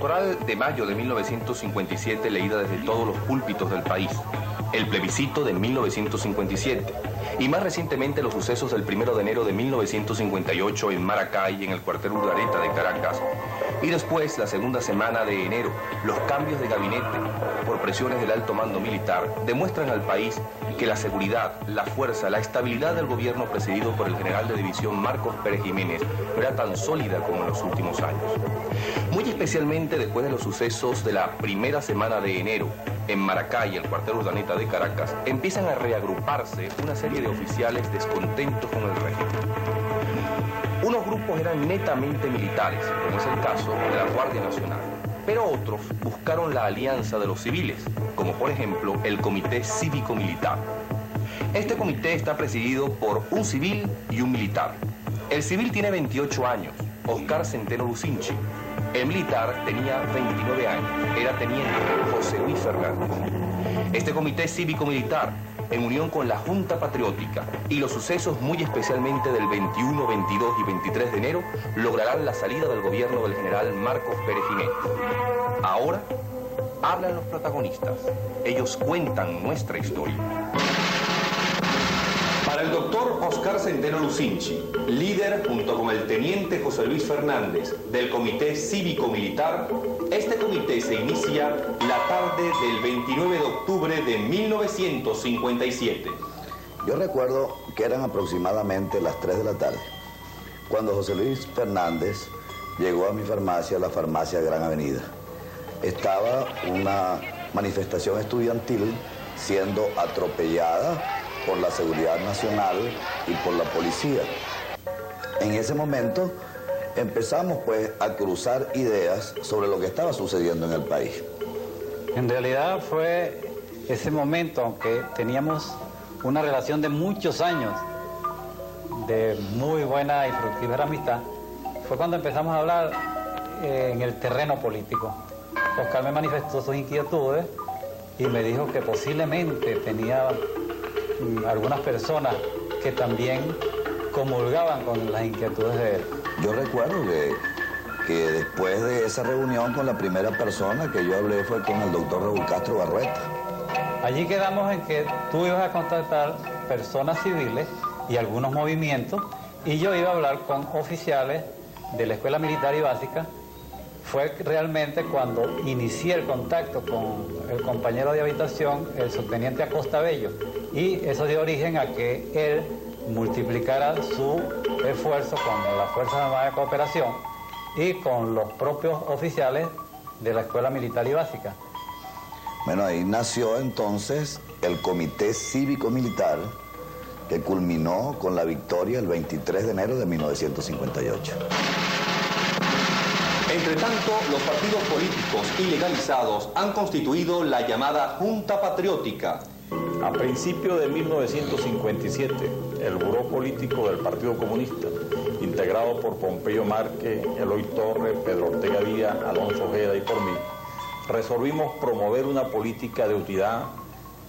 electoral de mayo de 1957, leída desde todos los púlpitos del país, el plebiscito de 1957 y más recientemente los sucesos del 1 de enero de 1958 en Maracay, en el cuartel Urdaneta de Caracas, y después, la segunda semana de enero, los cambios de gabinete por presiones del alto mando militar demuestran al país que la seguridad, la fuerza, la estabilidad del gobierno presidido por el general de división Marcos Pérez Jiménez no era tan sólida como en los últimos años. Muy especialmente después de los sucesos de la primera semana de enero, en Maracay, el cuartel Urdaneta de Caracas, empiezan a reagruparse una serie de oficiales descontentos con el régimen. Unos grupos eran netamente militares, como es el caso de la Guardia Nacional, pero otros buscaron la alianza de los civiles, como por ejemplo el Comité Cívico-Militar. Este comité está presidido por un civil y un militar. El civil tiene 28 años, Oscar Centeno Lucinchi. El militar tenía 29 años, era teniente José Luis Fernández. Este comité cívico-militar, en unión con la Junta Patriótica y los sucesos muy especialmente del 21, 22 y 23 de enero, lograrán la salida del gobierno del general Marcos Pérez Jiménez. Ahora, hablan los protagonistas. Ellos cuentan nuestra historia. Para el doctor Oscar Centeno Lucinchi, líder junto con el teniente José Luis Fernández del Comité Cívico-Militar, este comité se inicia la tarde del 29 de octubre de 1957. Yo recuerdo que eran aproximadamente las 3 de la tarde, cuando José Luis Fernández llegó a mi farmacia, la farmacia Gran Avenida. Estaba una manifestación estudiantil siendo atropellada por la Seguridad Nacional y por la policía. En ese momento empezamos pues a cruzar ideas sobre lo que estaba sucediendo en el país. En realidad fue ese momento, aunque teníamos una relación de muchos años, de muy buena y fructífera amistad, fue cuando empezamos a hablar en el terreno político. Oscar me manifestó sus inquietudes y me dijo que posiblemente tenía algunas personas que también comulgaban con las inquietudes de él. Yo recuerdo que después de esa reunión con la primera persona que yo hablé fue con el doctor Raúl Castro Barrueta. Allí quedamos en que tú ibas a contactar personas civiles y algunos movimientos y yo iba a hablar con oficiales de la Escuela Militar y Básica. Fue realmente cuando inicié el contacto con el compañero de habitación, el subteniente Acosta Bello, y eso dio origen a que él multiplicara su esfuerzo con las Fuerzas Armadas de Cooperación y con los propios oficiales de la Escuela Militar y Básica. Bueno, ahí nació entonces el Comité Cívico-Militar, que culminó con la victoria el 23 de enero de 1958. Entre tanto, los partidos políticos ilegalizados han constituido la llamada Junta Patriótica. A principios de 1957, el Buró Político del Partido Comunista, integrado por Pompeyo Márquez, Eloy Torres, Pedro Ortega Díaz, Alonso Ojeda y por mí, resolvimos promover una política de unidad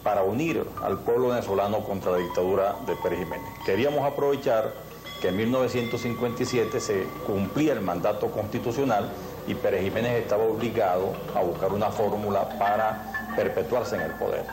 para unir al pueblo venezolano contra la dictadura de Pérez Jiménez. Queríamos aprovechar que en 1957 se cumplía el mandato constitucional y Pérez Jiménez estaba obligado a buscar una fórmula para perpetuarse en el poder.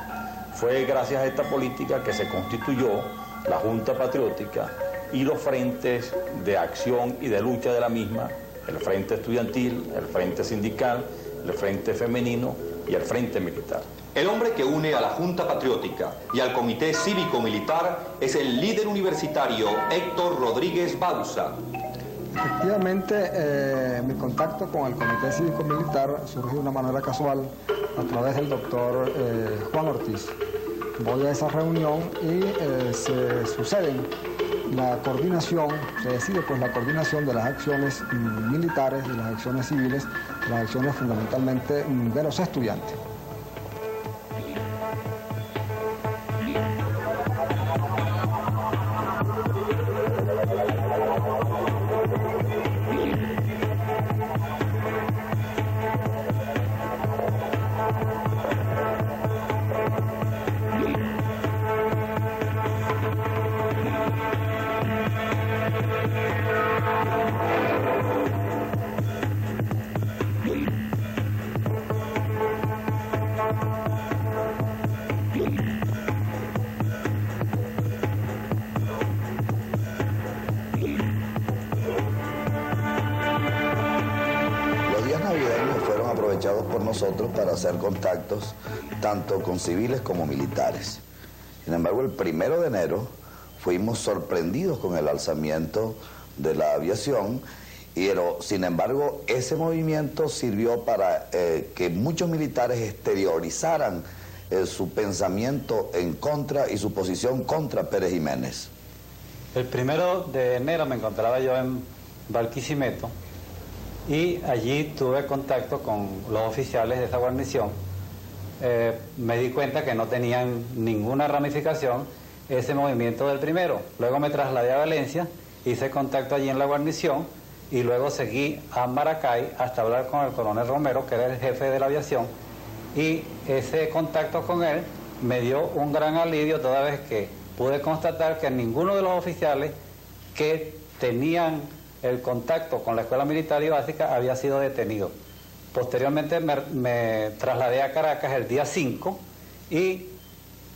Fue gracias a esta política que se constituyó la Junta Patriótica y los frentes de acción y de lucha de la misma, el Frente Estudiantil, el Frente Sindical, el Frente Femenino y el Frente Militar. El hombre que une a la Junta Patriótica y al Comité Cívico-Militar es el líder universitario Héctor Rodríguez Bauza. Efectivamente, mi contacto con el Comité Cívico-Militar surge de una manera casual a través del doctor Juan Ortiz. Voy a esa reunión y se suceden la coordinación, se decide pues la coordinación de las acciones militares, de las acciones civiles, de las acciones fundamentalmente de los estudiantes. aprovechados por nosotros para hacer contactos tanto con civiles como militares. Sin embargo, el 1 de enero fuimos sorprendidos con el alzamiento de la aviación, pero sin embargo ese movimiento sirvió para que muchos militares exteriorizaran su pensamiento en contra y su posición contra Pérez Jiménez. El 1 de enero me encontraba yo en Barquisimeto y allí tuve contacto con los oficiales de esa guarnición. Me di cuenta que no tenían ninguna ramificación ese movimiento del 1. Luego me trasladé a Valencia, hice contacto allí en la guarnición y luego seguí a Maracay hasta hablar con el coronel Romero, que era el jefe de la aviación, y ese contacto con él me dio un gran alivio toda vez que pude constatar que ninguno de los oficiales que tenían el contacto con la Escuela Militar y Básica había sido detenido. Posteriormente me trasladé a Caracas el día 5 y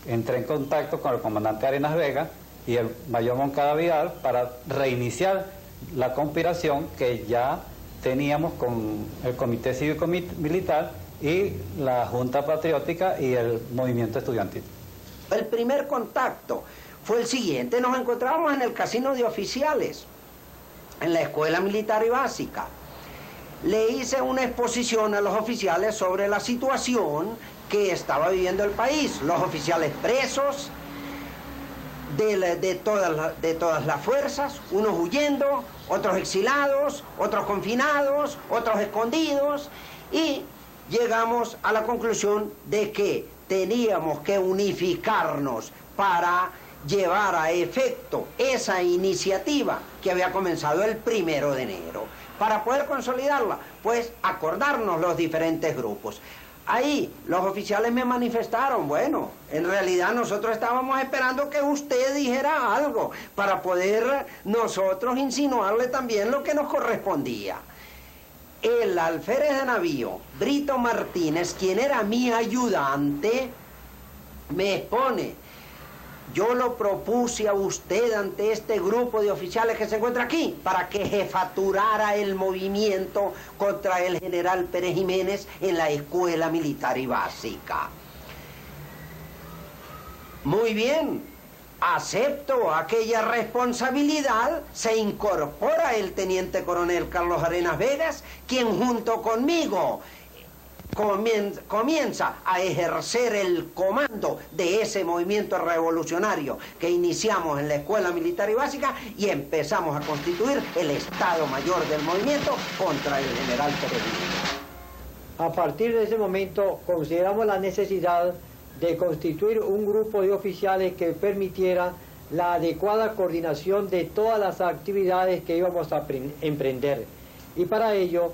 entré en contacto con el comandante Arenas Vega y el mayor Moncada Vidal para reiniciar la conspiración que ya teníamos con el Comité Cívico Militar y la Junta Patriótica y el movimiento estudiantil. El primer contacto fue el siguiente: nos encontrábamos en el casino de oficiales, en la Escuela Militar y Básica. Le hice una exposición a los oficiales sobre la situación que estaba viviendo el país, los oficiales presos de todas las fuerzas, unos huyendo, otros exilados, otros confinados, otros escondidos, y llegamos a la conclusión de que teníamos que unificarnos para llevar a efecto esa iniciativa que había comenzado el 1 de enero. Para poder consolidarla, pues acordarnos los diferentes grupos. Ahí los oficiales me manifestaron: bueno, en realidad nosotros estábamos esperando que usted dijera algo para poder nosotros insinuarle también lo que nos correspondía. El alférez de navío, Brito Martínez, quien era mi ayudante, me expone: yo lo propuse a usted ante este grupo de oficiales que se encuentra aquí para que jefaturara el movimiento contra el general Pérez Jiménez en la Escuela Militar y Básica. Muy bien, acepto aquella responsabilidad. Se incorpora el teniente coronel Carlos Arenas Vegas, quien junto conmigo comienza a ejercer el comando de ese movimiento revolucionario que iniciamos en la Escuela Militar y Básica, y empezamos a constituir el Estado Mayor del movimiento contra el general Pérez Jiménez. A partir de ese momento consideramos la necesidad de constituir un grupo de oficiales que permitiera la adecuada coordinación de todas las actividades que íbamos a emprender, y para ello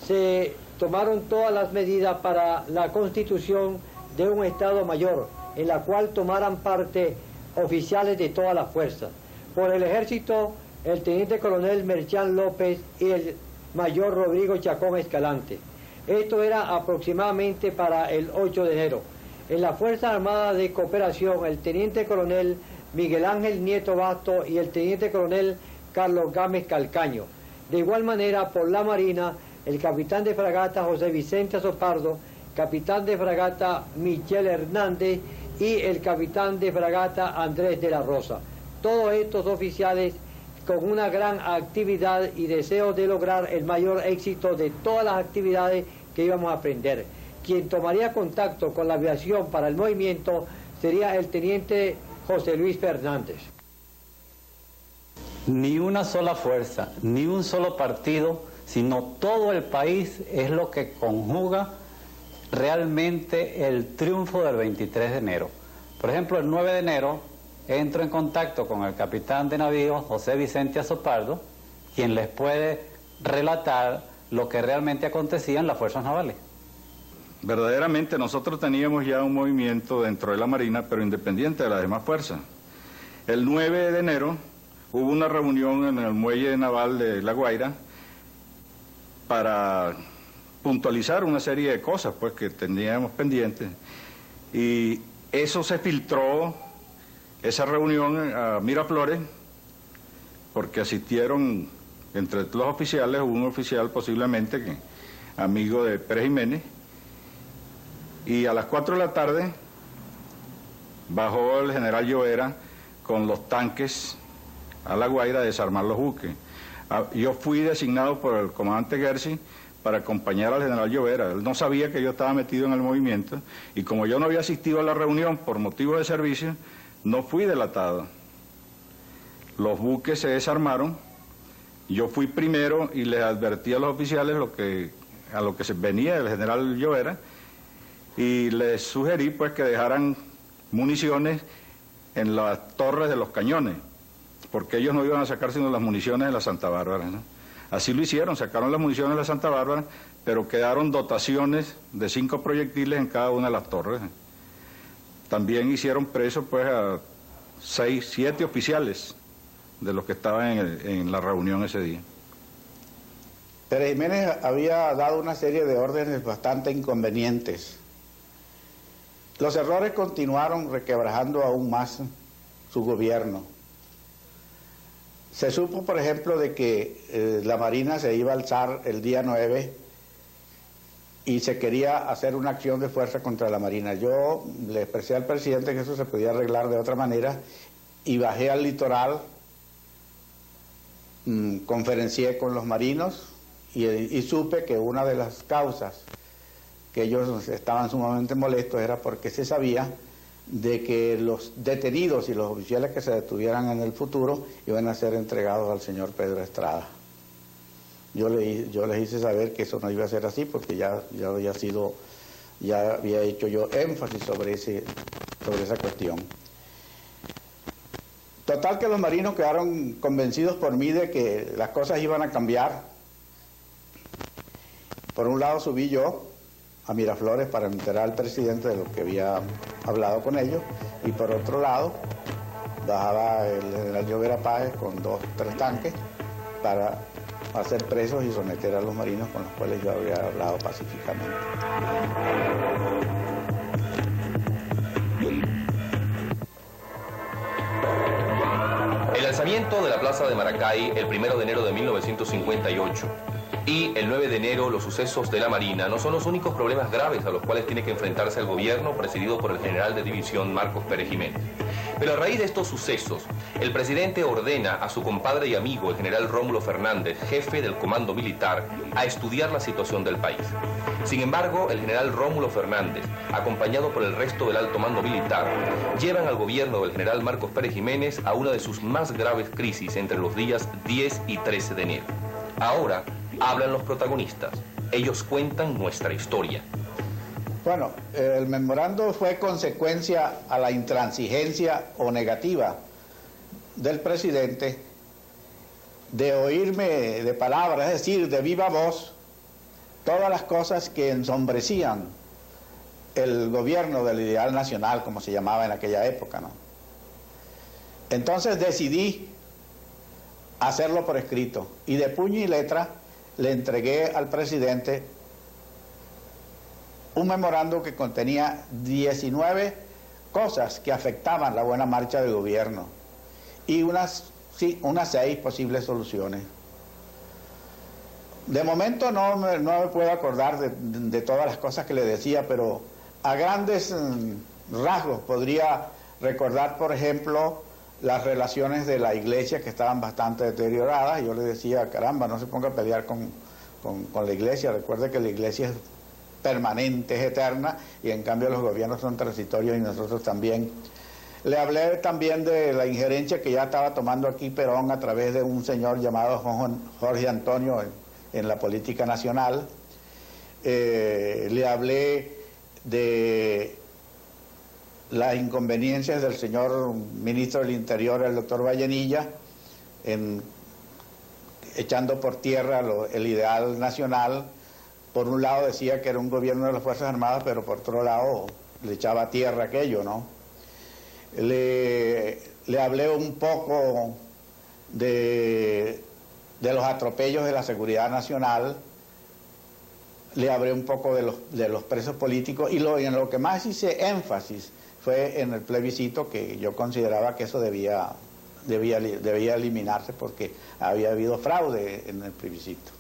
se tomaron todas las medidas para la constitución de un Estado Mayor, en la cual tomaran parte oficiales de todas las fuerzas. Por el Ejército, el teniente coronel Merchán López y el mayor Rodrigo Chacón Escalante. Esto era aproximadamente para el 8 de enero. En la Fuerza Armada de Cooperación, el teniente coronel Miguel Ángel Nieto Basto y el teniente coronel Carlos Gámez Calcaño. De igual manera, por la Marina, el capitán de fragata José Vicente Azopardo, capitán de fragata Michel Hernández y el capitán de fragata Andrés de la Rosa. Todos estos oficiales con una gran actividad y deseo de lograr el mayor éxito de todas las actividades que íbamos a aprender. Quien tomaría contacto con la aviación para el movimiento sería el teniente José Luis Fernández. Ni una sola fuerza, ni un solo partido, sino todo el país es lo que conjuga realmente el triunfo del 23 de enero. Por ejemplo, el 9 de enero entro en contacto con el capitán de navío José Vicente Azopardo, quien les puede relatar lo que realmente acontecía en las fuerzas navales. Verdaderamente nosotros teníamos ya un movimiento dentro de la Marina, pero independiente de las demás fuerzas. El 9 de enero hubo una reunión en el muelle naval de La Guaira para puntualizar una serie de cosas pues que teníamos pendientes, y eso se filtró, esa reunión, a Miraflores, porque asistieron entre los oficiales un oficial posiblemente amigo de Pérez Jiménez, Y a las 4 de la tarde bajó el general Llovera con los tanques a La Guaira a desarmar los buques. Yo fui designado por el comandante Gersi para acompañar al general Llovera. Él no sabía que yo estaba metido en el movimiento y como yo no había asistido a la reunión por motivo de servicio, no fui delatado. Los buques se desarmaron, yo fui primero y les advertí a los oficiales a lo que se venía el general Llovera y les sugerí pues que dejaran municiones en las torres de los cañones, porque ellos no iban a sacar sino las municiones de la Santa Bárbara, ¿no? Así lo hicieron, sacaron las municiones de la Santa Bárbara, pero quedaron dotaciones de 5 proyectiles en cada una de las torres. También hicieron presos pues a 6, 7 oficiales de los que estaban en la reunión ese día. Pérez Jiménez había dado una serie de órdenes bastante inconvenientes. Los errores continuaron requebrajando aún más su gobierno. Se supo, por ejemplo, de que la Marina se iba a alzar el día 9 y se quería hacer una acción de fuerza contra la Marina. Yo le expresé al presidente que eso se podía arreglar de otra manera y bajé al litoral, conferencié con los marinos y supe que una de las causas que ellos estaban sumamente molestos era porque se sabía de que los detenidos y los oficiales que se detuvieran en el futuro iban a ser entregados al señor Pedro Estrada. Yo les hice saber que eso no iba a ser así porque ya había hecho yo énfasis sobre esa cuestión. Total que los marinos quedaron convencidos por mí de que las cosas iban a cambiar. Por un lado subí yo a Miraflores para enterar al presidente de lo que había hablado con ellos, y por otro lado bajaba el general Llovera Páez con 2 o 3 tanques para hacer presos y someter a los marinos con los cuales yo había hablado pacíficamente. El alzamiento de la plaza de Maracay el 1 de enero de 1958 y el 9 de enero los sucesos de la Marina no son los únicos problemas graves a los cuales tiene que enfrentarse el gobierno presidido por el general de división Marcos Pérez Jiménez. Pero a raíz de estos sucesos, el presidente ordena a su compadre y amigo, el general Rómulo Fernández, jefe del comando militar, a estudiar la situación del país. Sin embargo, el general Rómulo Fernández, acompañado por el resto del alto mando militar, llevan al gobierno del general Marcos Pérez Jiménez a una de sus más graves crisis entre los días 10 y 13 de enero. Ahora hablan los protagonistas. Ellos cuentan nuestra historia. Bueno, el memorando fue consecuencia a la intransigencia o negativa del presidente de oírme de palabras, es decir, de viva voz, todas las cosas que ensombrecían el gobierno del ideal nacional, como se llamaba en aquella época, ¿no? Entonces decidí hacerlo por escrito y de puño y letra le entregué al presidente un memorando que contenía 19 cosas que afectaban la buena marcha del gobierno y unas 6 posibles soluciones. De momento no me puedo acordar de todas las cosas que le decía, pero a grandes rasgos podría recordar, por ejemplo, las relaciones de la iglesia que estaban bastante deterioradas. Yo le decía, caramba, no se ponga a pelear con la iglesia, recuerde que la iglesia es permanente, es eterna, y en cambio los gobiernos son transitorios y nosotros también. Le hablé también de la injerencia que ya estaba tomando aquí Perón a través de un señor llamado Jorge Antonio en la política nacional. Le hablé de las inconveniencias del señor ministro del Interior, el doctor Vallenilla, echando por tierra el ideal nacional. Por un lado decía que era un gobierno de las Fuerzas Armadas, pero por otro lado le echaba a tierra aquello, ¿no? Le hablé un poco de los atropellos de la seguridad nacional, le hablé un poco de los presos políticos, y en lo que más hice énfasis fue en el plebiscito, que yo consideraba que eso debía eliminarse porque había habido fraude en el plebiscito.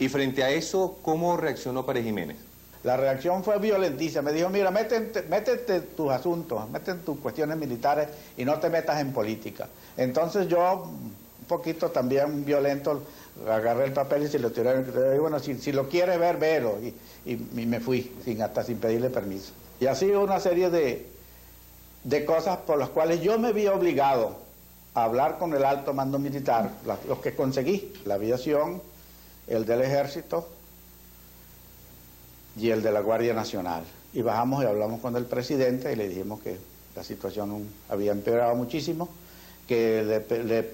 Y frente a eso, ¿cómo reaccionó Pérez Jiménez? La reacción fue violentísima. Me dijo, mira, métete tus asuntos, métete tus cuestiones militares y no te metas en política. Entonces yo, un poquito también violento, agarré el papel y se lo tiré. Y bueno, si lo quieres ver, velo. Y me fui, hasta sin pedirle permiso. Y así una serie de cosas por las cuales yo me vi obligado a hablar con el alto mando militar, los que conseguí, la aviación, el del ejército y el de la Guardia Nacional. Y bajamos y hablamos con el presidente y le dijimos que la situación había empeorado muchísimo, que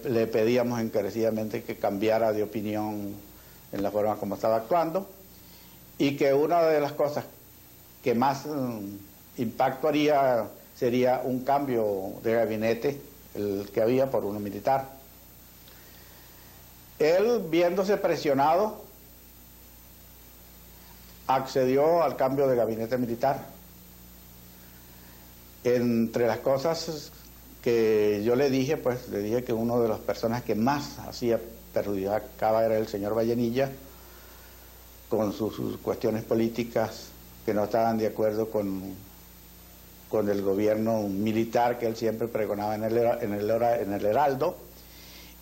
le pedíamos encarecidamente que cambiara de opinión en la forma como estaba actuando, y que una de las cosas que más impacto haría sería un cambio de gabinete, el que había, por uno militar. Él, viéndose presionado, accedió al cambio de gabinete militar. Entre las cosas que yo le dije, pues le dije que una de las personas que más hacía perjudicaba era el señor Vallenilla, con sus cuestiones políticas que no estaban de acuerdo con el gobierno militar que él siempre pregonaba en el Heraldo,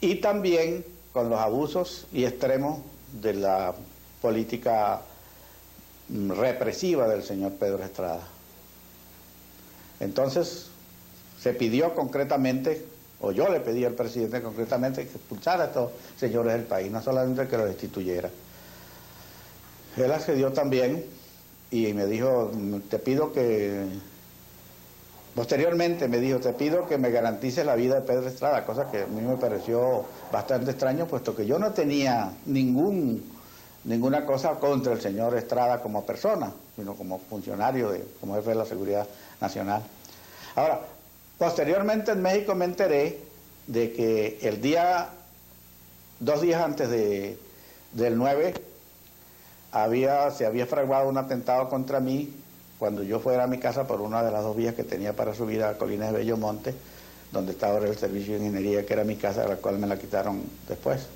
y también con los abusos y extremos de la política represiva del señor Pedro Estrada. Entonces se pidió concretamente, o yo le pedí al presidente concretamente, que expulsara a estos señores del país, no solamente que los destituyera. Él accedió también y me dijo, te pido que... Posteriormente me dijo, te pido que me garantices la vida de Pedro Estrada, cosa que a mí me pareció bastante extraño, puesto que yo no tenía ninguna cosa contra el señor Estrada como persona, sino como funcionario, como jefe de la Seguridad Nacional. Ahora, posteriormente en México me enteré de que 2 días antes del 9, se había fraguado un atentado contra mí cuando yo fuera a mi casa por una de las 2 vías que tenía para subir a Colinas de Bellomonte, donde está ahora el servicio de ingeniería, que era mi casa, la cual me la quitaron después.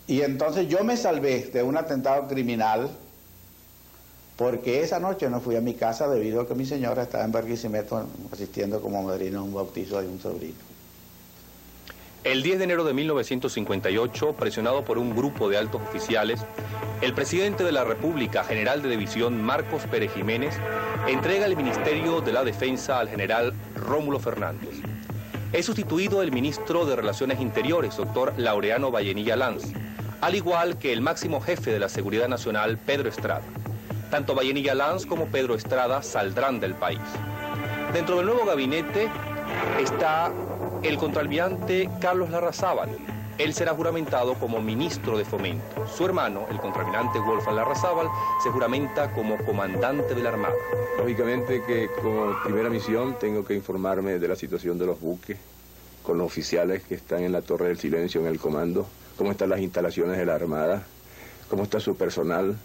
Y entonces yo me salvé de un atentado criminal porque esa noche no fui a mi casa debido a que mi señora estaba en Barquisimeto asistiendo como madrina a un bautizo de un sobrino. El 10 de enero de 1958, presionado por un grupo de altos oficiales, el presidente de la República, general de división Marcos Pérez Jiménez, entrega el Ministerio de la Defensa al general Rómulo Fernández. Es sustituido el ministro de Relaciones Interiores, doctor Laureano Vallenilla Lanz, al igual que el máximo jefe de la Seguridad Nacional, Pedro Estrada. Tanto Vallenilla Lanz como Pedro Estrada saldrán del país. Dentro del nuevo gabinete está el contraalmirante Carlos Larrazábal. Él será juramentado como ministro de Fomento. Su hermano, el contraalmirante Wolfgang Larrazábal, se juramenta como comandante de la Armada. Lógicamente que como primera misión tengo que informarme de la situación de los buques, con los oficiales que están en la Torre del Silencio en el comando, cómo están las instalaciones de la Armada, cómo está su personal,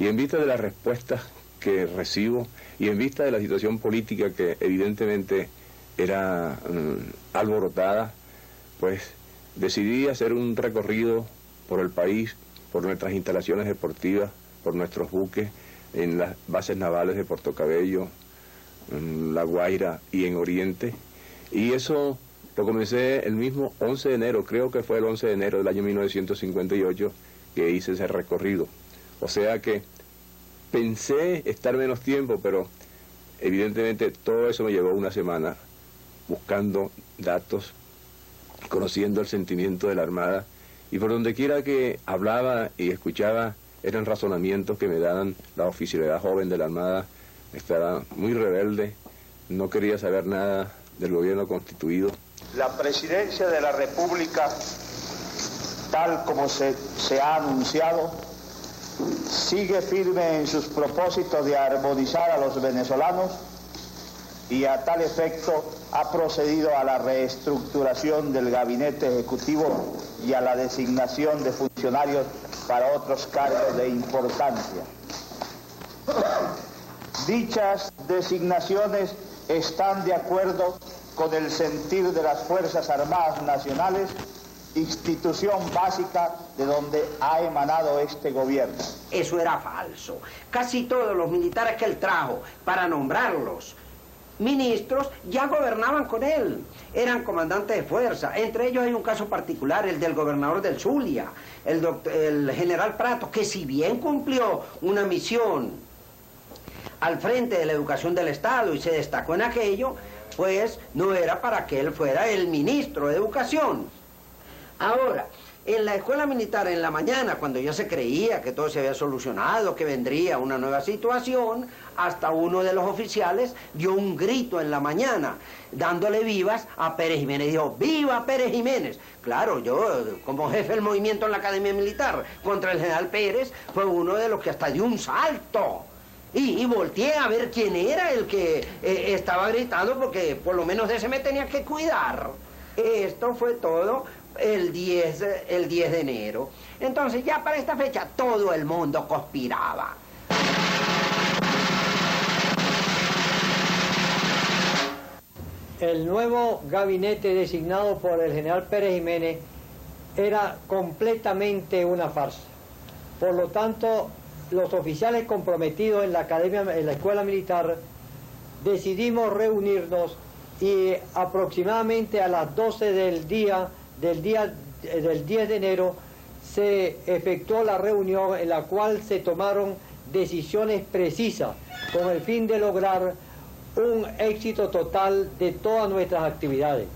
y en vista de las respuestas que recibo y en vista de la situación política que evidentemente era alborotada, pues decidí hacer un recorrido por el país, por nuestras instalaciones deportivas, por nuestros buques, en las bases navales de Puerto Cabello, en La Guaira y en Oriente. Y eso lo comencé el mismo 11 de enero, creo que fue el 11 de enero del año 1958 que hice ese recorrido. O sea que pensé estar menos tiempo, pero evidentemente todo eso me llevó una semana buscando datos, conociendo el sentimiento de la Armada, y por donde quiera que hablaba y escuchaba eran razonamientos que me daban la oficialidad joven de la Armada. Estaba muy rebelde, no quería saber nada del gobierno constituido. La presidencia de la República, tal como se ha anunciado, sigue firme en sus propósitos de armonizar a los venezolanos y a tal efecto ha procedido a la reestructuración del gabinete ejecutivo y a la designación de funcionarios para otros cargos de importancia. Dichas designaciones están de acuerdo con el sentir de las Fuerzas Armadas Nacionales institución básica de donde ha emanado este gobierno. Eso era falso. Casi todos los militares que él trajo para nombrarlos ministros ya gobernaban con él. Eran comandantes de fuerza. Entre ellos hay un caso particular, el del gobernador del Zulia, el general Prato, que si bien cumplió una misión al frente de la educación del Estado y se destacó en aquello, pues no era para que él fuera el ministro de Educación. Ahora, en la escuela militar en la mañana, cuando ya se creía que todo se había solucionado, que vendría una nueva situación, hasta uno de los oficiales dio un grito en la mañana, dándole vivas a Pérez Jiménez. Dijo, ¡viva Pérez Jiménez! Claro, yo, como jefe del movimiento en la Academia Militar contra el general Pérez, fue uno de los que hasta dio un salto. Y volteé a ver quién era el que estaba gritando, porque por lo menos de ese me tenía que cuidar. Esto fue todo el 10 de enero. Entonces ya para esta fecha todo el mundo conspiraba. El nuevo gabinete designado por el general Pérez Jiménez era completamente una farsa. Por lo tanto, los oficiales comprometidos en la academia, en la escuela militar, decidimos reunirnos y aproximadamente a las 12 del 10 de enero se efectuó la reunión en la cual se tomaron decisiones precisas con el fin de lograr un éxito total de todas nuestras actividades.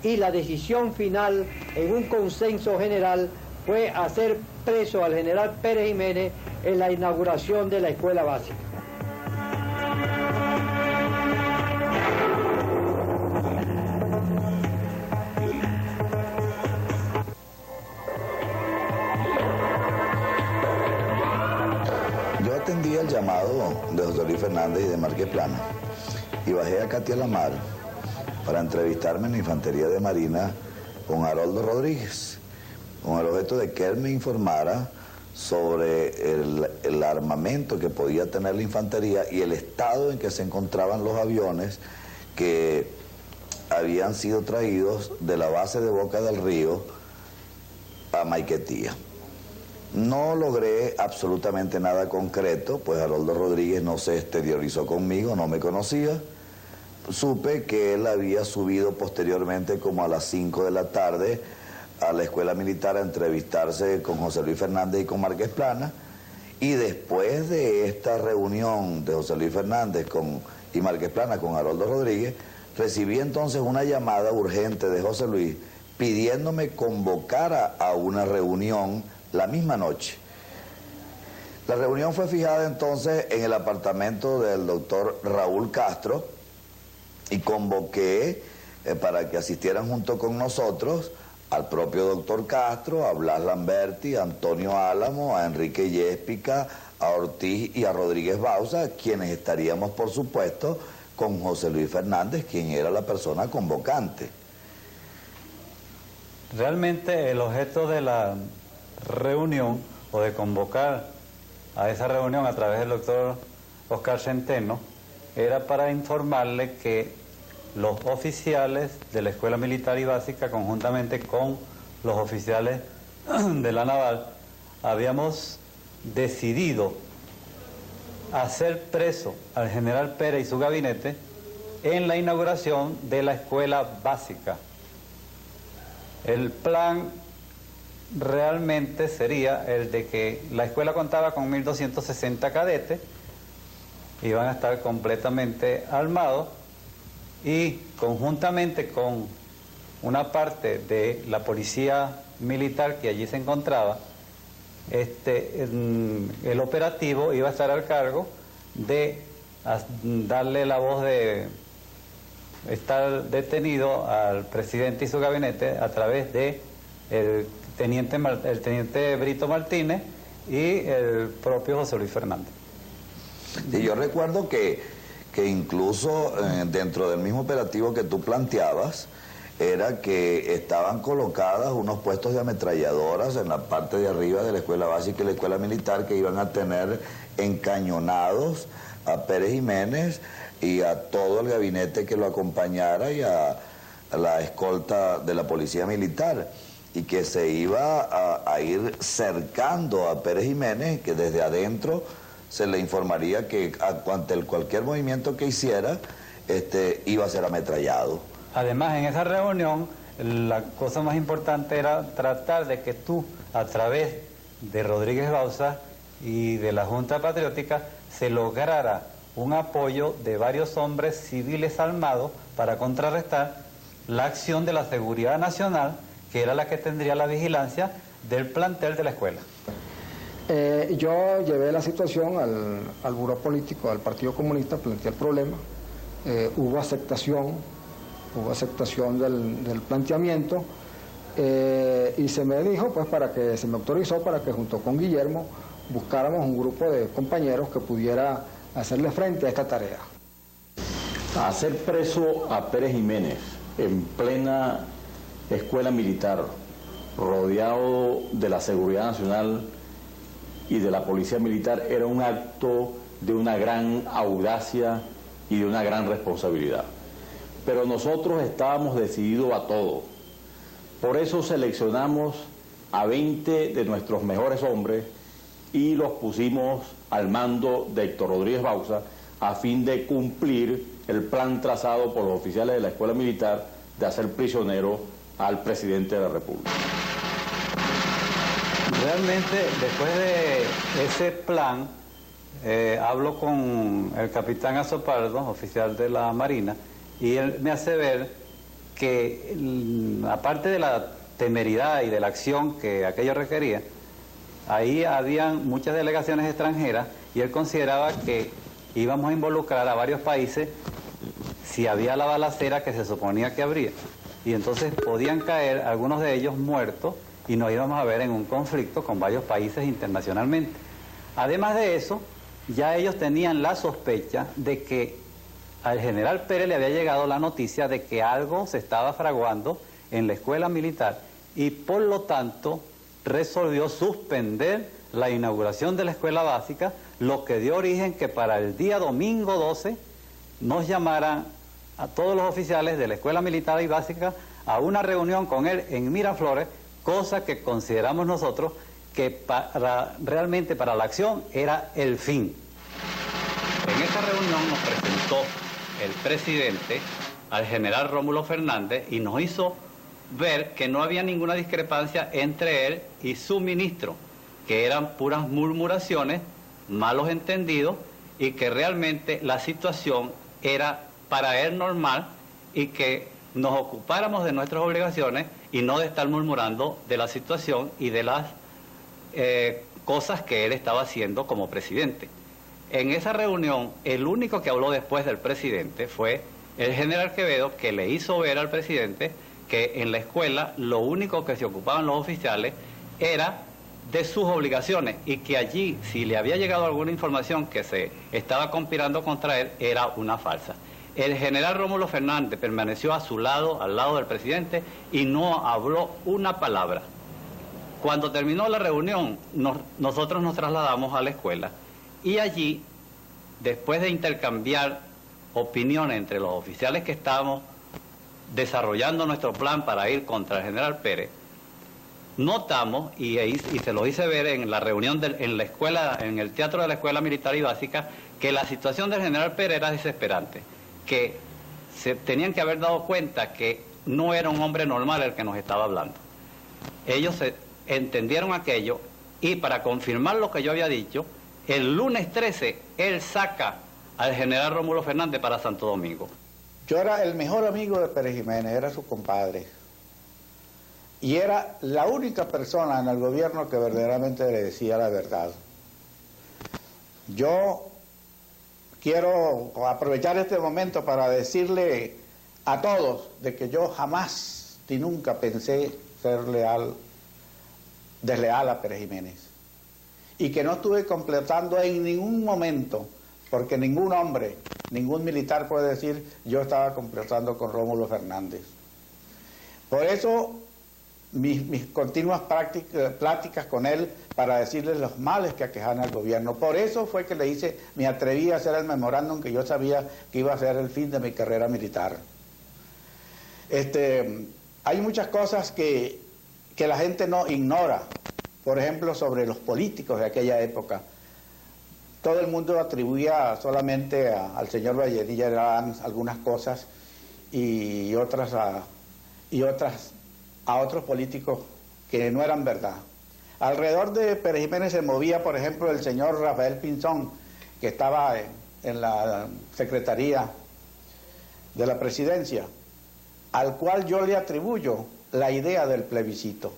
Y la decisión final, en un consenso general, fue hacer preso al general Pérez Jiménez en la inauguración de la escuela básica. Yo atendí el llamado de José Luis Fernández y de Márquez Plana y bajé a Catia la Mar para entrevistarme en la Infantería de Marina con Haroldo Rodríguez, con el objeto de que él me informara sobre el armamento que podía tener la infantería y el estado en que se encontraban los aviones que habían sido traídos de la base de Boca del Río a Maiquetía. No logré absolutamente nada concreto, pues Haroldo Rodríguez no se exteriorizó conmigo, no me conocía. Supe que él había subido posteriormente, como a las 5 de la tarde, a la escuela militar a entrevistarse con José Luis Fernández y con Márquez Plana, y después de esta reunión de José Luis Fernández y Márquez Plana con Haroldo Rodríguez, recibí entonces una llamada urgente de José Luis pidiéndome convocar a una reunión la misma noche. La reunión fue fijada entonces en el apartamento del doctor Raúl Castro y convoqué para que asistieran junto con nosotros al propio doctor Castro, a Blas Lamberti, a Antonio Álamo, a Enrique Yéspica, a Ortiz y a Rodríguez Bauza, quienes estaríamos, por supuesto, con José Luis Fernández, quien era la persona convocante. Realmente el objeto de la reunión, o de convocar a esa reunión a través del doctor Oscar Centeno, era para informarle que los oficiales de la Escuela Militar y Básica, conjuntamente con los oficiales de la Naval, habíamos decidido hacer preso al general Pérez y su gabinete en la inauguración de la Escuela Básica. El plan realmente sería el de que la escuela contaba con 1.260 cadetes, iban a estar completamente armados y conjuntamente con una parte de la policía militar que allí se encontraba, el operativo iba a estar al cargo de darle la voz de estar detenido al presidente y su gabinete a través de el teniente Brito Martínez y el propio José Luis Fernández. Y yo recuerdo que incluso dentro del mismo operativo que tú planteabas, era que estaban colocadas unos puestos de ametralladoras en la parte de arriba de la escuela básica y la escuela militar, que iban a tener encañonados a Pérez Jiménez y a todo el gabinete que lo acompañara y a la escolta de la policía militar. y que se iba a ir cercando a Pérez Jiménez, que desde adentro se le informaría que ante cualquier movimiento que hiciera iba a ser ametrallado. Además, en esa reunión, la cosa más importante era tratar de que tú, a través de Rodríguez Bauza y de la Junta Patriótica, se lograra un apoyo de varios hombres civiles armados para contrarrestar la acción de la Seguridad Nacional, que era la que tendría la vigilancia del plantel de la escuela. Yo llevé la situación al buró político del Partido Comunista, planteé el problema, hubo aceptación del planteamiento, y se me dijo, pues, se me autorizó para que junto con Guillermo buscáramos un grupo de compañeros que pudiera hacerle frente a esta tarea. Hacer preso a Pérez Jiménez en plena escuela militar, rodeado de la Seguridad Nacional y de la Policía Militar, era un acto de una gran audacia y de una gran responsabilidad. Pero nosotros estábamos decididos a todo. Por eso seleccionamos a 20 de nuestros mejores hombres y los pusimos al mando de Héctor Rodríguez Bauza a fin de cumplir el plan trazado por los oficiales de la Escuela Militar de hacer prisionero al presidente de la República. Realmente, después de ese plan, hablo con el capitán Azopardo, oficial de la Marina, y él me hace ver que, aparte de la temeridad y de la acción que aquello requería, ahí habían muchas delegaciones extranjeras y él consideraba que íbamos a involucrar a varios países si había la balacera que se suponía que habría. Y entonces podían caer algunos de ellos muertos y nos íbamos a ver en un conflicto con varios países internacionalmente. Además de eso, ya ellos tenían la sospecha de que al general Pérez le había llegado la noticia de que algo se estaba fraguando en la escuela militar y por lo tanto resolvió suspender la inauguración de la escuela básica, lo que dio origen que para el día domingo 12 nos llamaran a todos los oficiales de la escuela militar y básica a una reunión con él en Miraflores, cosa que consideramos nosotros que realmente para la acción era el fin. En esa reunión nos presentó el presidente al general Rómulo Fernández y nos hizo ver que no había ninguna discrepancia entre él y su ministro, que eran puras murmuraciones, malos entendidos, y que realmente la situación era para él normal y que nos ocupáramos de nuestras obligaciones y no de estar murmurando de la situación y de las cosas que él estaba haciendo como presidente. En esa reunión, el único que habló después del presidente fue el general Quevedo, que le hizo ver al presidente que en la escuela lo único que se ocupaban los oficiales era de sus obligaciones y que allí, si le había llegado alguna información que se estaba conspirando contra él, era una falsa. El general Rómulo Fernández permaneció a su lado, al lado del presidente, y no habló una palabra. Cuando terminó la reunión, nosotros nos trasladamos a la escuela y allí, después de intercambiar opiniones entre los oficiales que estábamos desarrollando nuestro plan para ir contra el general Pérez, notamos, y se lo hice ver en la reunión en la escuela, en el teatro de la Escuela Militar y Básica, que la situación del general Pérez era desesperante, que se tenían que haber dado cuenta que no era un hombre normal el que nos estaba hablando. Ellos entendieron aquello y para confirmar lo que yo había dicho, el lunes 13 él saca al general Rómulo Fernández para Santo Domingo. Yo era el mejor amigo de Pérez Jiménez, era su compadre. Y era la única persona en el gobierno que verdaderamente le decía la verdad. Yo quiero aprovechar este momento para decirle a todos de que yo jamás ni nunca pensé ser desleal a Pérez Jiménez. Y que no estuve completando en ningún momento, porque ningún hombre, ningún militar puede decir yo estaba completando con Rómulo Fernández. Por eso mis continuas pláticas con él para decirle los males que aquejan al gobierno. Por eso fue que me atreví a hacer el memorándum que yo sabía que iba a ser el fin de mi carrera militar. Hay muchas cosas que que la gente no ignora, por ejemplo, sobre los políticos de aquella época. Todo el mundo atribuía solamente al señor Vallenilla algunas cosas y otras a otros políticos que no eran verdad. Alrededor de Pérez Jiménez se movía, por ejemplo, el señor Rafael Pinzón, que estaba en la Secretaría de la Presidencia, al cual yo le atribuyo la idea del plebiscito.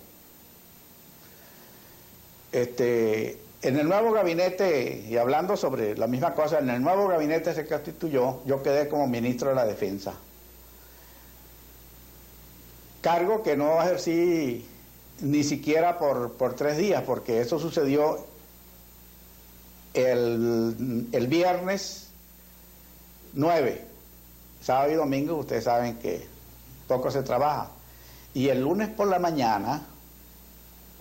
En el nuevo gabinete, y hablando sobre la misma cosa, en el nuevo gabinete se constituyó, yo quedé como ministro de la Defensa. Cargo que no ejercí ni siquiera por 3 días, porque eso sucedió el viernes 9, sábado y domingo, ustedes saben que poco se trabaja. Y el lunes por la mañana,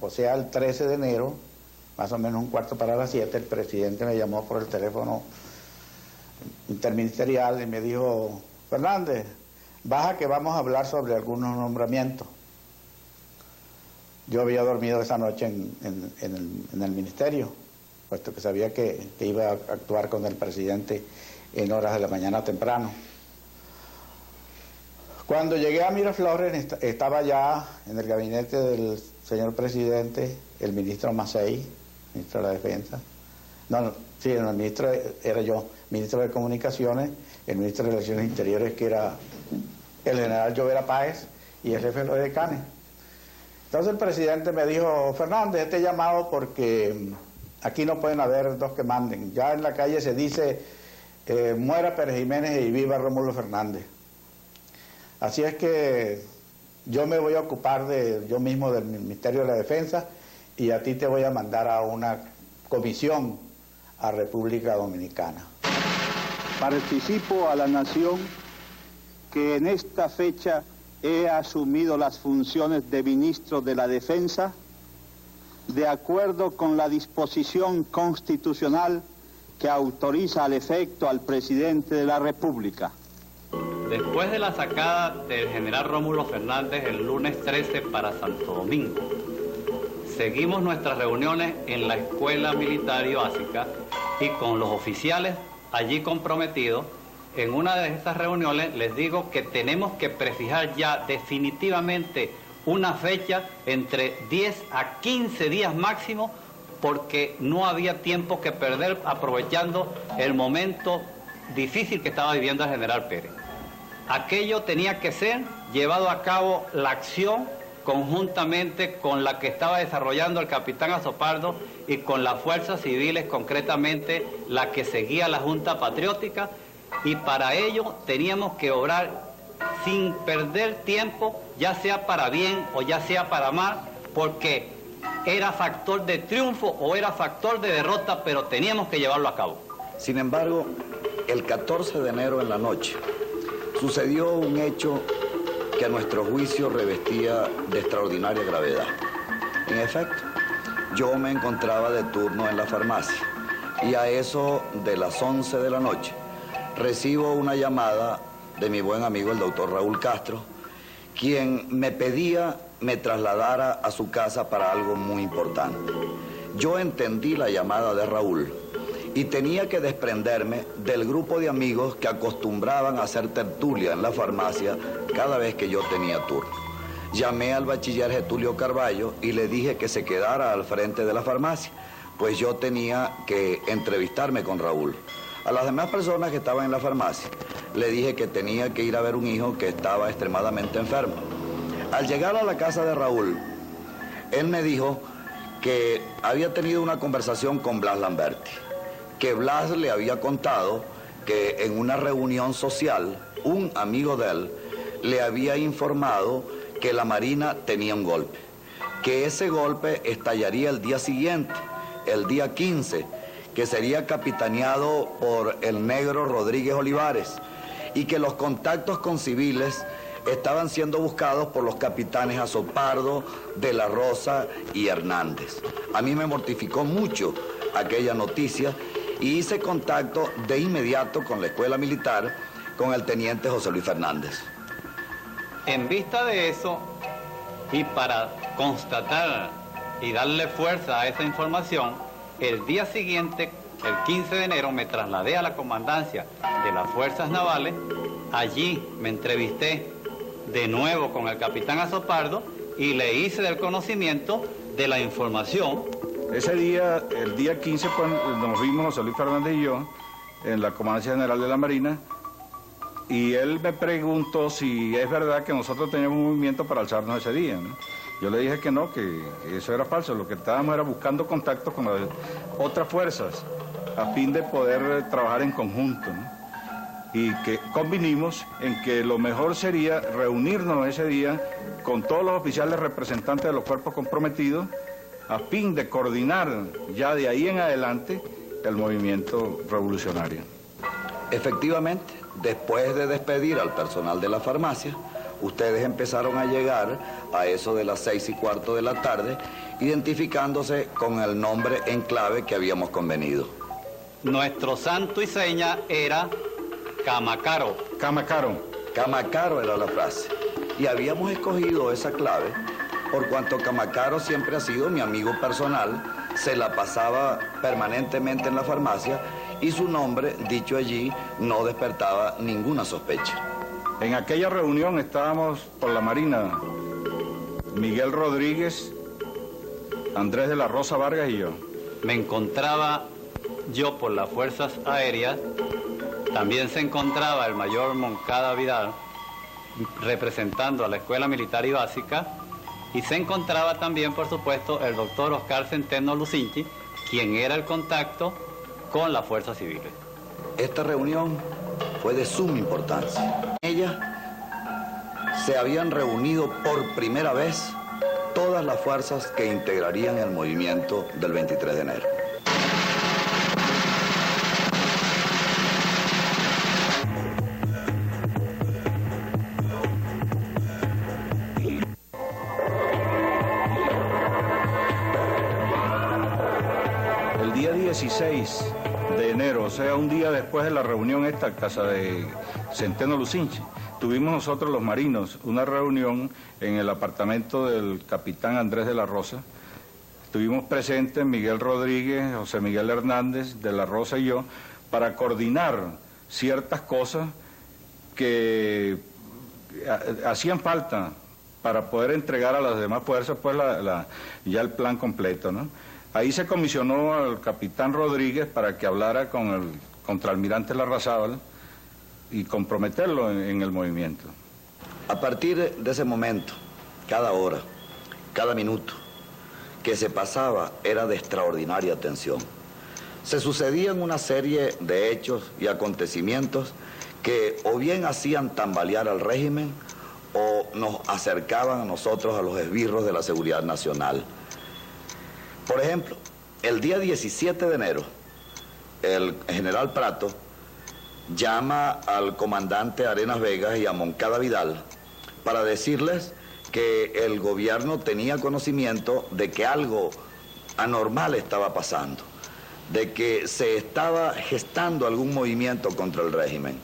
o sea el 13 de enero, más o menos 6:45, el presidente me llamó por el teléfono interministerial y me dijo: Fernández, baja que vamos a hablar sobre algunos nombramientos. Yo había dormido esa noche en el ministerio, puesto que sabía que iba a actuar con el presidente en horas de la mañana temprano. Cuando llegué a Miraflores, estaba ya en el gabinete del señor presidente el ministro Macei, ministro de la Defensa. Sí, el ministro era yo, ministro de Comunicaciones, el ministro de Relaciones Interiores, que era el general Llovera Páez, y el jefe de los decanes. Entonces el presidente me dijo: Fernández, te he llamado porque aquí no pueden haber dos que manden. Ya en la calle se dice muera Pérez Jiménez y viva Rómulo Fernández. Así es que yo me voy a ocupar yo mismo del Ministerio de la Defensa, y a ti te voy a mandar a una comisión a República Dominicana. Participo a la nación que en esta fecha he asumido las funciones de ministro de la Defensa de acuerdo con la disposición constitucional que autoriza al efecto al presidente de la República. Después de la sacada del general Rómulo Fernández el lunes 13 para Santo Domingo, seguimos nuestras reuniones en la Escuela Militar y Básica, y con los oficiales allí comprometidos. En una de estas reuniones les digo que tenemos que prefijar ya definitivamente una fecha entre 10 a 15 días máximo, porque no había tiempo que perder aprovechando el momento difícil que estaba viviendo el general Pérez. Aquello tenía que ser llevado a cabo la acción conjuntamente con la que estaba desarrollando el capitán Azopardo y con las fuerzas civiles, concretamente la que seguía la Junta Patriótica, y para ello teníamos que obrar sin perder tiempo, ya sea para bien o ya sea para mal, porque era factor de triunfo o era factor de derrota, pero teníamos que llevarlo a cabo. Sin embargo, el 14 de enero en la noche sucedió un hecho que a nuestro juicio revestía de extraordinaria gravedad. En efecto, yo me encontraba de turno en la farmacia y a eso de las 11 de la noche recibo una llamada de mi buen amigo el doctor Raúl Castro, quien me pedía me trasladara a su casa para algo muy importante. Yo entendí la llamada de Raúl y tenía que desprenderme del grupo de amigos que acostumbraban a hacer tertulia en la farmacia cada vez que yo tenía turno. Llamé al bachiller Getulio Carballo y le dije que se quedara al frente de la farmacia, pues yo tenía que entrevistarme con Raúl. A las demás personas que estaban en la farmacia le dije que tenía que ir a ver un hijo que estaba extremadamente enfermo. Al llegar a la casa de Raúl, él me dijo que había tenido una conversación con Blas Lamberti, que Blas le había contado que en una reunión social, un amigo de él le había informado que la Marina tenía un golpe, que ese golpe estallaría el día siguiente, el día 15, que sería capitaneado por el negro Rodríguez Olivares, y que los contactos con civiles estaban siendo buscados por los capitanes Azopardo, De la Rosa y Hernández. A mí me mortificó mucho aquella noticia y hice contacto de inmediato con la escuela militar, con el teniente José Luis Fernández. En vista de eso, Y para constatar y darle fuerza a esa información, el día siguiente, el 15 de enero, me trasladé a la comandancia de las Fuerzas Navales. Allí me entrevisté de nuevo con el capitán Azopardo y le hice del conocimiento de la información. Ese día, el día 15, cuando nos vimos José Luis Fernández y yo en la Comandancia General de la Marina, y él me preguntó si es verdad que nosotros teníamos un movimiento para alzarnos ese día, ¿no? Yo le dije que no, que eso era falso. Lo que estábamos era buscando contacto con las otras fuerzas a fin de poder trabajar en conjunto, ¿no? Y que convinimos en que lo mejor sería reunirnos ese día con todos los oficiales representantes de los cuerpos comprometidos a fin de coordinar ya de ahí en adelante el movimiento revolucionario. Efectivamente, después de despedir al personal de la farmacia, ustedes empezaron a llegar a eso de las 6:15 de la tarde, identificándose con el nombre en clave que habíamos convenido. Nuestro santo y seña era Camacaro. Camacaro. Camacaro era la frase. Y habíamos escogido esa clave por cuanto Camacaro siempre ha sido mi amigo personal, se la pasaba permanentemente en la farmacia y su nombre, dicho allí, no despertaba ninguna sospecha. En aquella reunión estábamos por la Marina, Miguel Rodríguez, Andrés de la Rosa Vargas y yo. Me encontraba yo por las Fuerzas Aéreas, también se encontraba el mayor Moncada Vidal, representando a la Escuela Militar y Básica, y se encontraba también, por supuesto, el doctor Oscar Centeno Lucinchi, quien era el contacto con las fuerzas civiles. Esta reunión fue de suma importancia. En ella se habían reunido por primera vez todas las fuerzas que integrarían el movimiento del 23 de enero. El día 16 de enero, o sea, un día después de la reunión esta en casa de Centeno Lucinchi, tuvimos nosotros los marinos una reunión en el apartamento del capitán Andrés de la Rosa. Estuvimos presentes Miguel Rodríguez, José Miguel Hernández de la Rosa y yo para coordinar ciertas cosas que hacían falta para poder entregar a las demás fuerzas pues ya el plan completo, ¿no? Ahí se comisionó al capitán Rodríguez para que hablara con el contraalmirante Larrazábal y comprometerlo en el movimiento. A partir de ese momento, cada hora, cada minuto que se pasaba era de extraordinaria tensión. Se sucedían una serie de hechos y acontecimientos que o bien hacían tambalear al régimen o nos acercaban a nosotros a los esbirros de la seguridad nacional. Por ejemplo, el día 17 de enero, el general Prato llama al comandante Arenas Vegas y a Moncada Vidal para decirles que el gobierno tenía conocimiento de que algo anormal estaba pasando, de que se estaba gestando algún movimiento contra el régimen.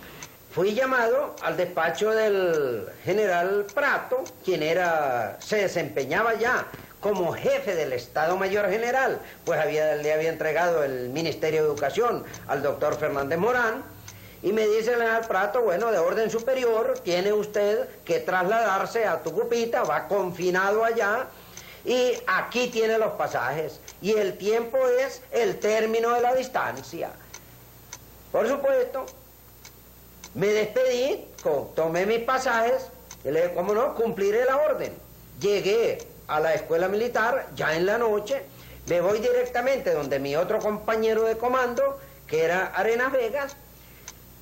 Fui llamado al despacho del general Prato, quien se desempeñaba ya como jefe del Estado Mayor General, pues le había entregado el Ministerio de Educación al doctor Fernández Morán, y me dice el general Prato, bueno, de orden superior, tiene usted que trasladarse a Tucupita, va confinado allá, y aquí tiene los pasajes, y el tiempo es el término de la distancia. Por supuesto, me despedí, tomé mis pasajes, y le dije, cómo no, cumpliré la orden. Llegué a la escuela militar, ya en la noche, me voy directamente donde mi otro compañero de comando, que era Arenas Vegas.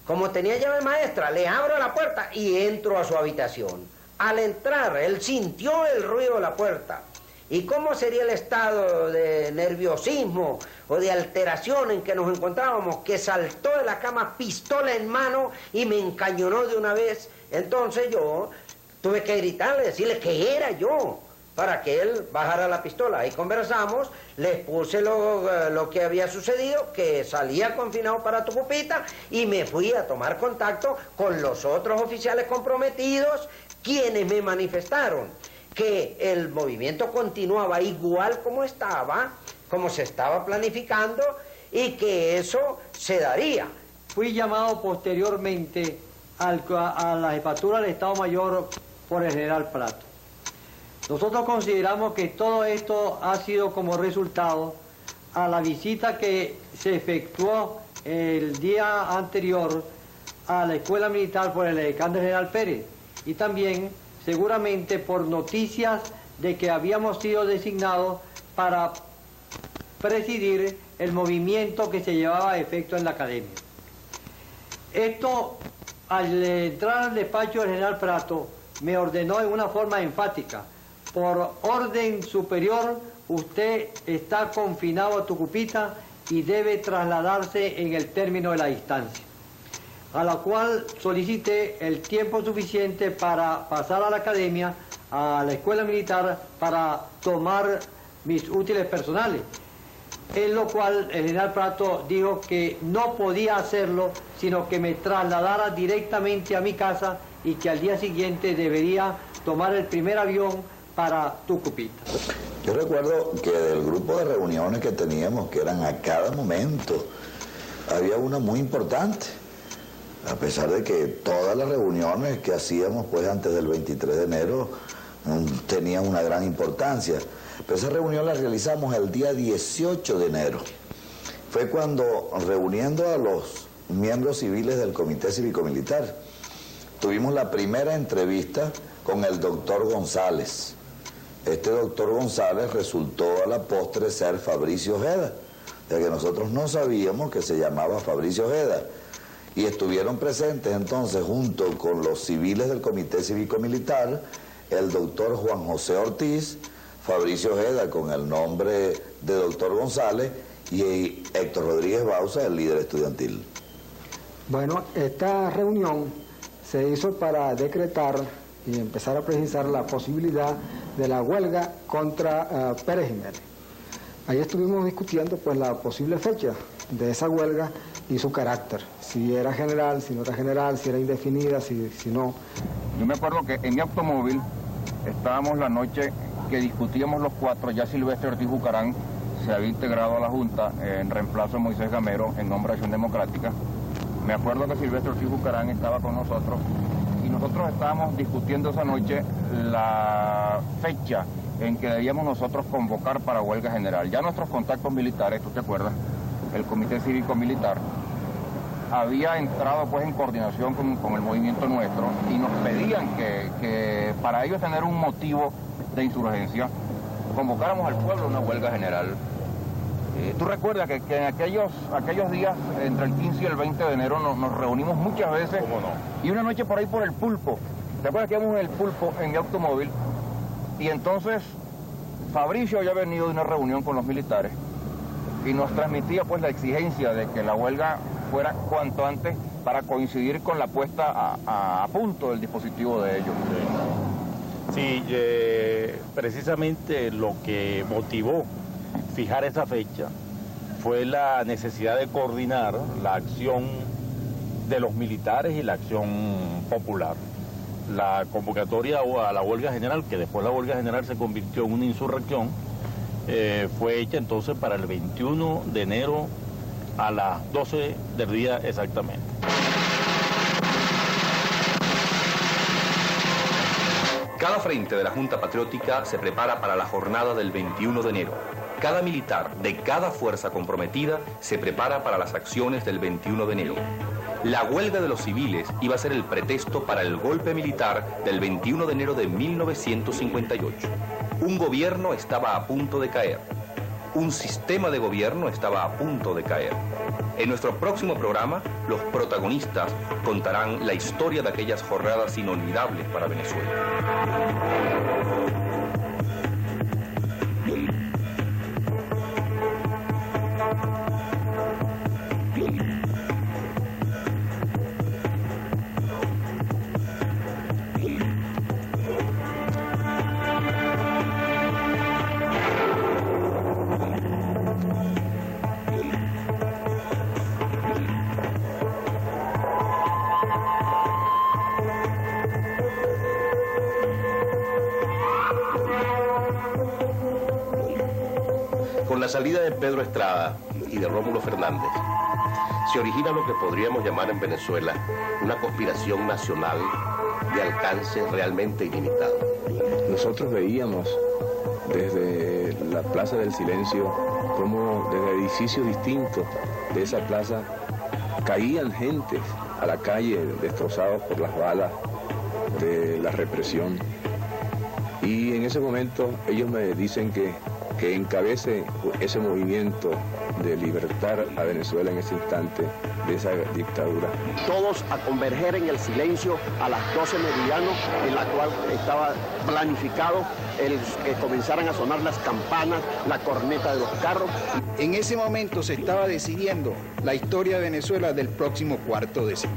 Como tenía llave maestra, le abro la puerta y entro a su habitación. Al entrar, él sintió el ruido de la puerta. ¿Y cómo sería el estado de nerviosismo o de alteración en que nos encontrábamos? Que saltó de la cama, pistola en mano, y me encañonó de una vez. Entonces yo tuve que gritarle, decirle que era yo, para que él bajara la pistola. Ahí conversamos, les puse lo que había sucedido, que salía confinado para Tucupita, y me fui a tomar contacto con los otros oficiales comprometidos, quienes me manifestaron que el movimiento continuaba igual como estaba, como se estaba planificando, y que eso se daría. Fui llamado posteriormente a la jefatura del Estado Mayor por el general Prato. Nosotros consideramos que todo esto ha sido como resultado a la visita que se efectuó el día anterior a la Escuela Militar por el edecán general Pérez, y también seguramente por noticias de que habíamos sido designados para presidir el movimiento que se llevaba a efecto en la academia. Esto, al entrar al despacho del general Prato, me ordenó en una forma enfática: por orden superior, usted está confinado a Tucupita y debe trasladarse en el término de la distancia. A la cual solicité el tiempo suficiente para pasar a la academia, a la escuela militar, para tomar mis útiles personales. En lo cual el general Prato dijo que no podía hacerlo, sino que me trasladara directamente a mi casa y que al día siguiente debería tomar el primer avión para Tucupita. Yo recuerdo que del grupo de reuniones que teníamos, que eran a cada momento, había una muy importante, a pesar de que todas las reuniones que hacíamos pues antes del 23 de enero tenían una gran importancia. Pero esa reunión la realizamos el día 18 de enero. Fue cuando, reuniendo a los miembros civiles del Comité Cívico-Militar, tuvimos la primera entrevista con el doctor González. Este doctor González resultó a la postre ser Fabricio Ojeda, ya que nosotros no sabíamos que se llamaba Fabricio Ojeda. Y estuvieron presentes entonces, junto con los civiles del Comité Cívico-Militar, el doctor Juan José Ortiz, Fabricio Ojeda con el nombre de doctor González y Héctor Rodríguez Bauza, el líder estudiantil. Bueno, esta reunión se hizo para decretar y empezar a precisar la posibilidad de la huelga contra Pérez Jiménez. Ahí estuvimos discutiendo pues la posible fecha de esa huelga y su carácter, si era general, si no era general, si era indefinida, si no. Yo me acuerdo que en mi automóvil estábamos la noche que discutíamos los cuatro. Ya Silvestre Ortiz Bucarán se había integrado a la Junta en reemplazo de Moisés Gamero en nombre de Acción Democrática. Me acuerdo que Silvestre Ortiz Bucarán estaba con nosotros y nosotros estábamos discutiendo esa noche la fecha en que debíamos nosotros convocar para huelga general. Ya nuestros contactos militares, ¿tú te acuerdas? El Comité Cívico Militar había entrado pues en coordinación con el movimiento nuestro y nos pedían que para ellos tener un motivo de insurgencia convocáramos al pueblo a una huelga general. Tú recuerdas que en aquellos días, entre el 15 y el 20 de enero, nos reunimos muchas veces. ¿Cómo no? Y una noche por ahí por el Pulpo. ¿Te acuerdas que íbamos en el Pulpo en mi automóvil? Y entonces Fabricio había venido de una reunión con los militares y nos transmitía pues la exigencia de que la huelga fuera cuanto antes para coincidir con la puesta a punto del dispositivo de ellos. Sí, precisamente lo que motivó fijar esa fecha fue la necesidad de coordinar la acción de los militares y la acción popular. La convocatoria a la huelga general, que después la huelga general se convirtió en una insurrección, fue hecha entonces para el 21 de enero a las 12 del día exactamente. Cada frente de la Junta Patriótica se prepara para la jornada del 21 de enero. Cada militar de cada fuerza comprometida se prepara para las acciones del 21 de enero. La huelga de los civiles iba a ser el pretexto para el golpe militar del 21 de enero de 1958. Un gobierno estaba a punto de caer. Un sistema de gobierno estaba a punto de caer. En nuestro próximo programa, los protagonistas contarán la historia de aquellas jornadas inolvidables para Venezuela. Con la salida de Pedro Estrada y de Rómulo Fernández, se origina lo que podríamos llamar en Venezuela una conspiración nacional de alcance realmente ilimitado. Nosotros veíamos desde la Plaza del Silencio como desde edificios distintos de esa plaza caían gentes a la calle destrozados por las balas de la represión. Y en ese momento ellos me dicen que encabece ese movimiento de libertar a Venezuela en ese instante de esa dictadura. Todos a converger en el silencio a las 12 meridiano, en la cual estaba planificado el que comenzaran a sonar las campanas, la corneta de los carros. En ese momento se estaba decidiendo la historia de Venezuela del próximo cuarto de siglo.